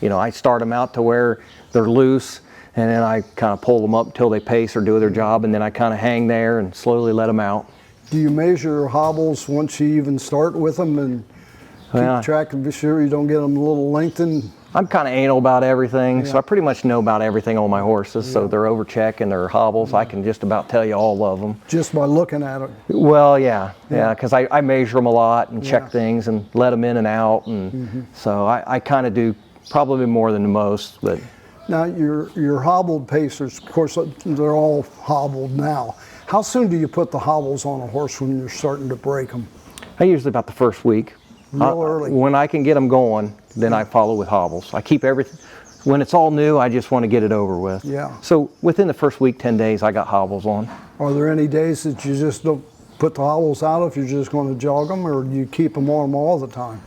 You know, I start them out to where they're loose, and then I kind of pull them up until they pace or do their job, and then I kind of hang there and slowly let them out. Do you measure hobbles once you even start with them and keep track to be sure you don't get them a little lengthened? I'm kind of anal about everything, so I pretty much know about everything on my horses. So they're overcheck and their hobbles, I can just about tell you all of them. Just by looking at it? Well, yeah, because I measure them a lot and check things and let them in and out, and so I kind of do probably more than most. But now your hobbled pacers, of course, they're all hobbled now. How soon do you put the hobbles on a horse when you're starting to break them? I usually about the first week. Real early. When I can get them going, then I follow with hobbles. I keep everything. When it's all new, I just want to get it over with. Yeah. So within the first week, 10 days, I got hobbles on. Are there any days that you just don't put the hobbles out if you're just going to jog them, or do you keep them on them all the time?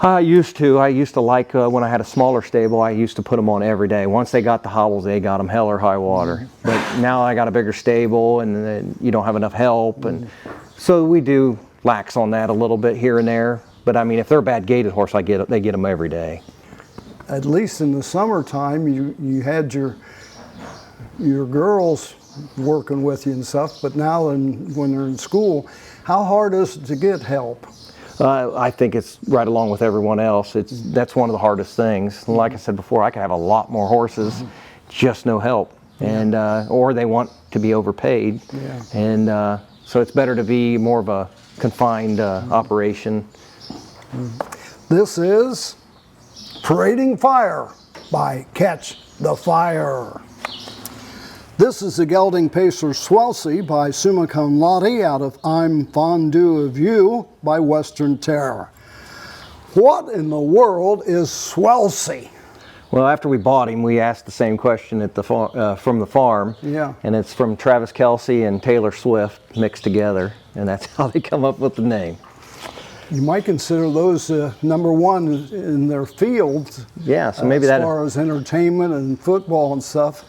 I used to like when I had a smaller stable, I used to put them on every day. Once they got the hobbles, they got them hell or high water. But now I got a bigger stable, and then you don't have enough help, and so we do lax on that a little bit here and there. But I mean, if they're a bad gaited horse, they get them every day. At least in the summertime, you had your girls working with you and stuff, but now when they're in school, how hard is it to get help? I think it's right along with everyone else. That's one of the hardest things. And like I said before, I could have a lot more horses, just no help, and or they want to be overpaid, and so it's better to be more of a confined operation. This is Parading Fire by Catch the Fire. This is the gelding pacer Swelsey by Summa Cum Laude out of I'm Fondue of You by Western Terror. What in the world is Swelsey? Well, after we bought him, we asked the same question at the from the farm. Yeah. And it's from Travis Kelce and Taylor Swift mixed together, and that's how they come up with the name. You might consider those number one in their field. Yeah, so maybe as far as entertainment and football and stuff.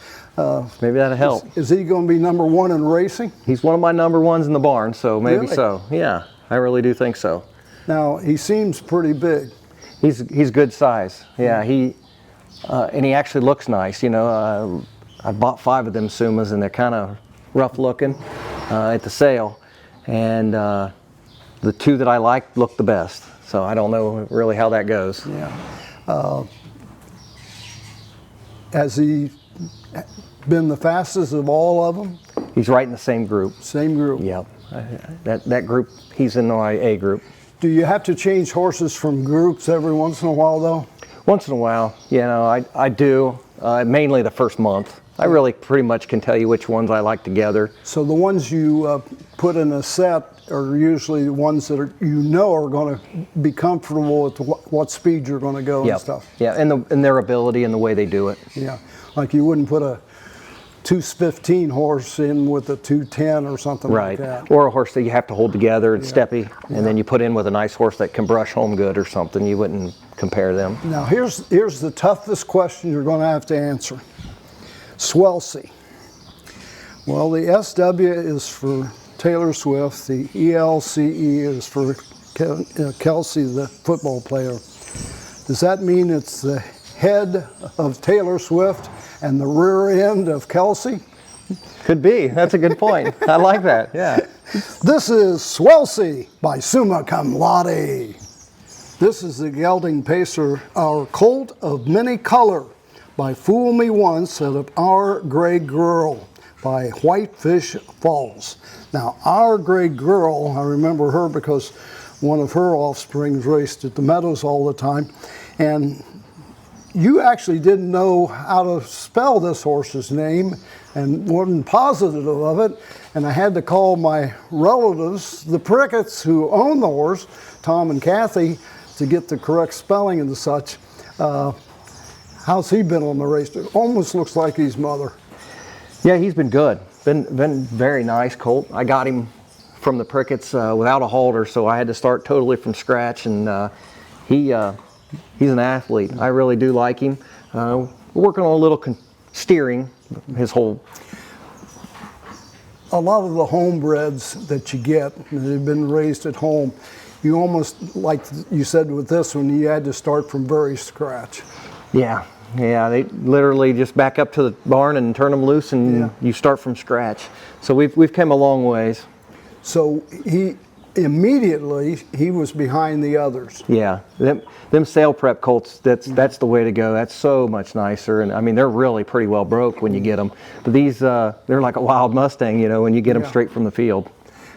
Maybe that'll help. Is he going to be number one in racing? He's one of my number ones in the barn, so maybe Really? so. Yeah, I really do think so. Now, he seems pretty big. He's good size. Yeah, and he actually looks nice. You know, I bought 5 of them Sumas, and they're kind of rough looking at the sale, and the 2 that I liked looked the best. So I don't know really how that goes. Yeah. Has he been the fastest of all of them? He's right in the same group. Same group? Yep. That group, he's in my A group. Do you have to change horses from groups every once in a while, though? Once in a while, you know, I do, mainly the first month. I really pretty much can tell you which ones I like together. So the ones you put in a set are usually the ones that are, you know, are going to be comfortable with what speed you're going to go and stuff. Yeah, and their ability and the way they do it. Yeah, like you wouldn't put a 215 horse in with a 210 or something like that. Right, or a horse that you have to hold together and steppy, and then you put in with a nice horse that can brush home good or something. You wouldn't compare them. Now here's the toughest question you're going to have to answer. Swelsey. Well, the SW is for Taylor Swift. The ELCE is for Kelce, the football player. Does that mean it's the head of Taylor Swift and the rear end of Kelce? Could be. That's a good point. I like that. Yeah. This is Swelsey by Summa Cum Laude. This is the gelding pacer, our Colt of Many Color by Fool Me Once out of Our Gray Girl by Whitefish Falls. Now, Our Gray Girl, I remember her because one of her offsprings raced at the Meadows all the time, and you actually didn't know how to spell this horse's name and wasn't positive of it, and I had to call my relatives, the Pricketts who own the horse, Tom and Kathy, to get the correct spelling and such. How's he been on the race? It almost looks like his mother. Yeah, he's been good. Been very nice colt. I got him from the Pricketts without a halter, so I had to start totally from scratch, and he's an athlete. I really do like him. We're working on a little steering. His whole a lot of the homebreds that you get, they've been raised at home, you almost, like you said with this one, you had to start from very scratch. Yeah, they literally just back up to the barn and turn them loose, and you start from scratch. So we've come a long ways. So he was behind the others. Yeah, them sale prep colts, that's the way to go. That's so much nicer, and I mean they're really pretty well broke when you get them. But these, they're like a wild Mustang, when you get them straight from the field.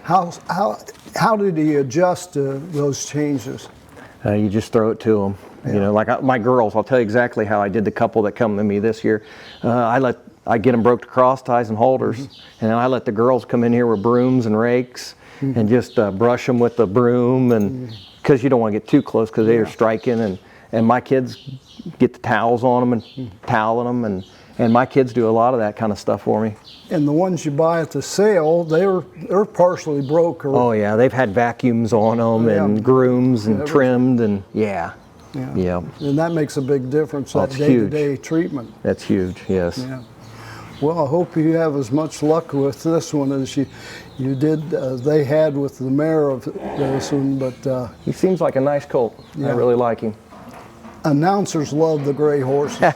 How did he adjust to those changes? You just throw it to them. Like my girls, I'll tell you exactly how I did the couple that come to me this year. I get them broke to cross ties and halters, and I let the girls come in here with brooms and rakes and just brush them with the broom, and because you don't want to get too close because they are striking, and my kids get the towels on them and toweling them, and my kids do a lot of that kind of stuff for me. And the ones you buy at the sale, they're partially broke. Oh yeah, they've had vacuums on them and grooms and trimmed, and yeah. And that makes a big difference, that huge. day-to-day treatment. That's huge, yes. Yeah. Well, I hope you have as much luck with this one as you did, they had with the mare of this one, but... he seems like a nice colt. I really like him. Announcers love the gray horses.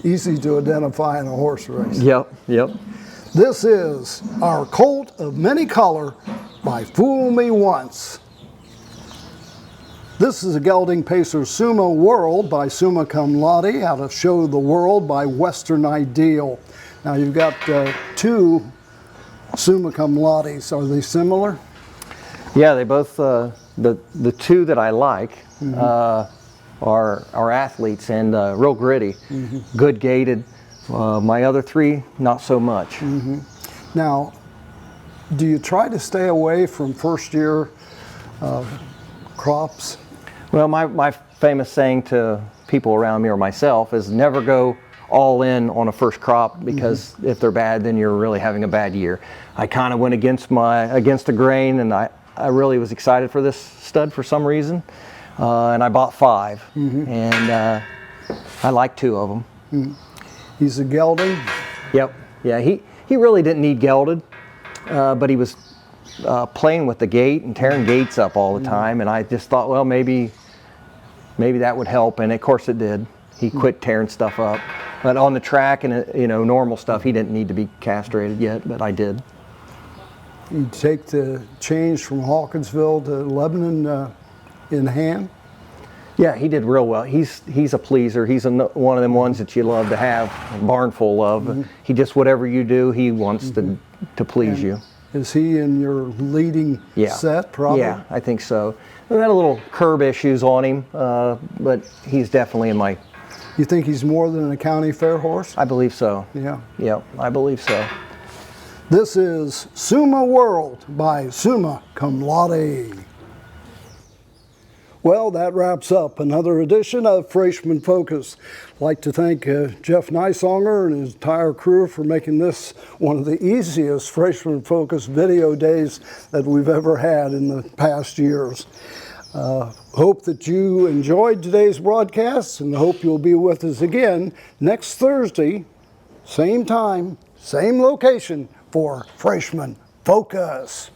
Easy to identify in a horse race. Yep. This is our Colt of Many Color by Fool Me Once. This is a gelding pacer Sumo World by Summa Cum Laude, out of Show the World by Western Ideal. Now you've got two Summa Cum Laudes. Are they similar? Yeah, they both, the two that I like are athletes and real gritty, good gaited. My other three, not so much. Now, do you try to stay away from first year crops? Well, my famous saying to people around me or myself is never go all in on a first crop, because if they're bad, then you're really having a bad year. I kind of went against the grain, and I really was excited for this stud for some reason, and I bought 5, and I like 2 of them. He's a gelding? Yep. Yeah, he really didn't need gelded, but he was playing with the gate and tearing gates up all the time, and I just thought, well, maybe that would help, and of course it did. He quit tearing stuff up, but on the track and normal stuff, he didn't need to be castrated yet, but I did. You take the change from Hawkinsville to Lebanon in hand? Yeah, he did real well. He's a pleaser. He's one of them ones that you love to have a barn full of. He just, whatever you do, he wants to please you. Is he in your leading set, probably? Yeah, I think so. We had a little curb issues on him, but he's definitely in my... You think he's more than a county fair horse? I believe so. Yeah. Yep, I believe so. This is Summa World by Summa Cum Laude. Well, that wraps up another edition of Freshman Focus. I'd like to thank Jeff Nisonger and his entire crew for making this one of the easiest Freshman Focus video days that we've ever had in the past years. Hope that you enjoyed today's broadcast, and hope you'll be with us again next Thursday, same time, same location, for Freshman Focus.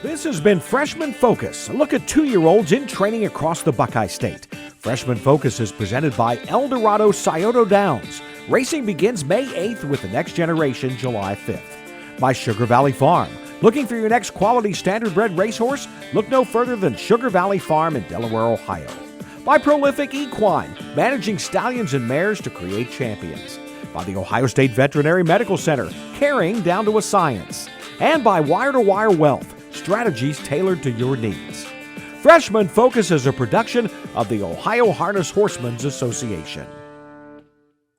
This has been Freshman Focus, a look at 2-year-olds in training across the Buckeye State. Freshman Focus is presented by Eldorado Scioto Downs. Racing begins May 8th with the next generation July 5th. By Sugar Valley Farm. Looking for your next quality standardbred racehorse? Look no further than Sugar Valley Farm in Delaware, Ohio. By Prolific Equine, managing stallions and mares to create champions. By the Ohio State Veterinary Medical Center, caring down to a science. And by Wire to Wire Wealth, strategies tailored to your needs. Freshman Focus is a production of the Ohio Harness Horsemen's Association.